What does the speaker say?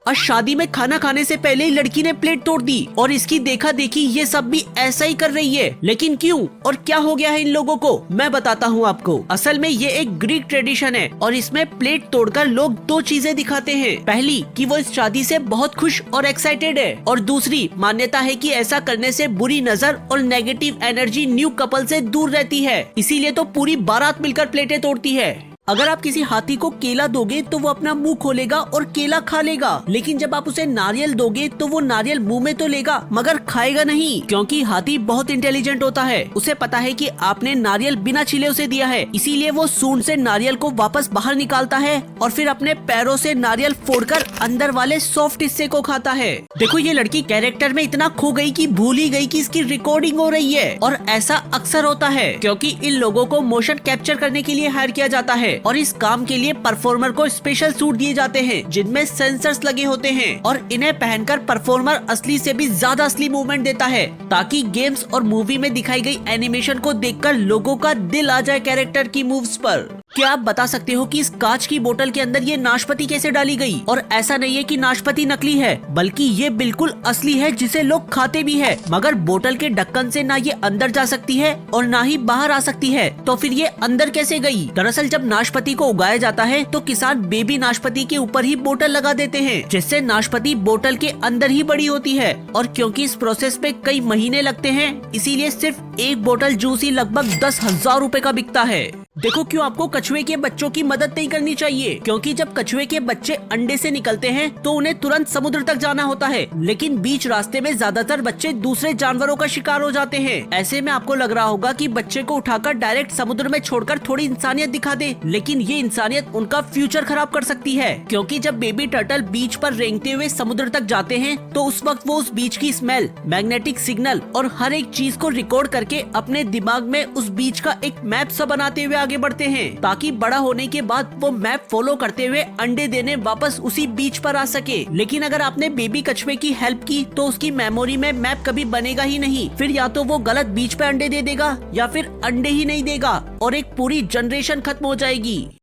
और शादी में खाना खाने से पहले ही लड़की ने प्लेट तोड़ दी और इसकी देखा देखी ये सब भी ऐसा ही कर रही है। लेकिन क्यों और क्या हो गया है इन लोगों को, मैं बताता हूँ आपको। असल में ये एक ग्रीक ट्रेडिशन है और इसमें प्लेट तोड़कर लोग दो चीजें दिखाते हैं। पहली कि वो इस शादी से बहुत खुश और एक्साइटेड है, और दूसरी मान्यता है कि ऐसा करने से बुरी नजर और नेगेटिव एनर्जी न्यू कपल से दूर रहती है। इसीलिए तो पूरी बारात मिलकर प्लेटें तोड़ती है। अगर आप किसी हाथी को केला दोगे तो वो अपना मुंह खोलेगा और केला खा लेगा, लेकिन जब आप उसे नारियल दोगे तो वो नारियल मुंह में तो लेगा मगर खाएगा नहीं, क्योंकि हाथी बहुत इंटेलिजेंट होता है। उसे पता है कि आपने नारियल बिना छीले उसे दिया है, इसीलिए वो सूंड से नारियल को वापस बाहर निकालता है और फिर अपने पैरों से नारियल फोड़कर अंदर वाले सॉफ्ट हिस्से को खाता है। देखो ये लड़की कैरेक्टर में इतना खो गई कि भूल ही गई कि इसकी रिकॉर्डिंग हो रही है, और ऐसा अक्सर होता है क्योंकि इन लोगों को मोशन कैप्चर करने के लिए हायर किया जाता है और इस काम के लिए परफॉर्मर को स्पेशल सूट दिए जाते हैं जिनमें सेंसर्स लगे होते हैं, और इन्हें पहनकर परफॉर्मर असली से भी ज्यादा असली मूवमेंट देता है ताकि गेम्स और मूवी में दिखाई गई एनिमेशन को देखकर लोगों का दिल आ जाए कैरेक्टर की मूव्स पर। क्या आप बता सकते हो कि इस कांच की बोतल के अंदर ये नाशपाती कैसे डाली गई? और ऐसा नहीं है कि नाशपाती नकली है, बल्कि ये बिल्कुल असली है जिसे लोग खाते भी है, मगर बोतल के ढक्कन से ना ये अंदर जा सकती है और ना ही बाहर आ सकती है, तो फिर ये अंदर कैसे गई? दरअसल जब नाशपाती को उगाया जाता है तो किसान बेबी नाशपाती के ऊपर ही बोतल लगा देते हैं, जिससे नाशपाती बोतल के अंदर ही बड़ी होती है। और क्योंकि इस प्रोसेस पे कई महीने लगते हैं, इसीलिए सिर्फ एक बोतल जूस ही लगभग 10,000 रुपए का बिकता है। देखो क्यों आपको कछुए के बच्चों की मदद नहीं करनी चाहिए, क्योंकि जब कछुए के बच्चे अंडे से निकलते हैं तो उन्हें तुरंत समुद्र तक जाना होता है, लेकिन बीच रास्ते में ज्यादातर बच्चे दूसरे जानवरों का शिकार हो जाते हैं। ऐसे में आपको लग रहा होगा कि बच्चे को उठाकर डायरेक्ट समुद्र में छोड़कर थोड़ी इंसानियत दिखा दे, लेकिन ये इंसानियत उनका फ्यूचर खराब कर सकती है, क्योंकि जब बेबी टर्टल बीच पर रेंगते हुए समुद्र तक जाते हैं तो उस वक्त वो उस बीच की स्मेल, मैग्नेटिक सिग्नल और हर एक चीज को रिकॉर्ड करके अपने दिमाग में उस बीच का एक मैप सा बनाते हुए आगे बढ़ते हैं, ताकि बड़ा होने के बाद वो मैप फॉलो करते हुए अंडे देने वापस उसी बीच पर आ सके। लेकिन अगर आपने बेबी कछुए की हेल्प की तो उसकी मेमोरी में मैप कभी बनेगा ही नहीं, फिर या तो वो गलत बीच पे अंडे दे देगा या फिर अंडे ही नहीं देगा और एक पूरी जनरेशन खत्म हो जाएगी।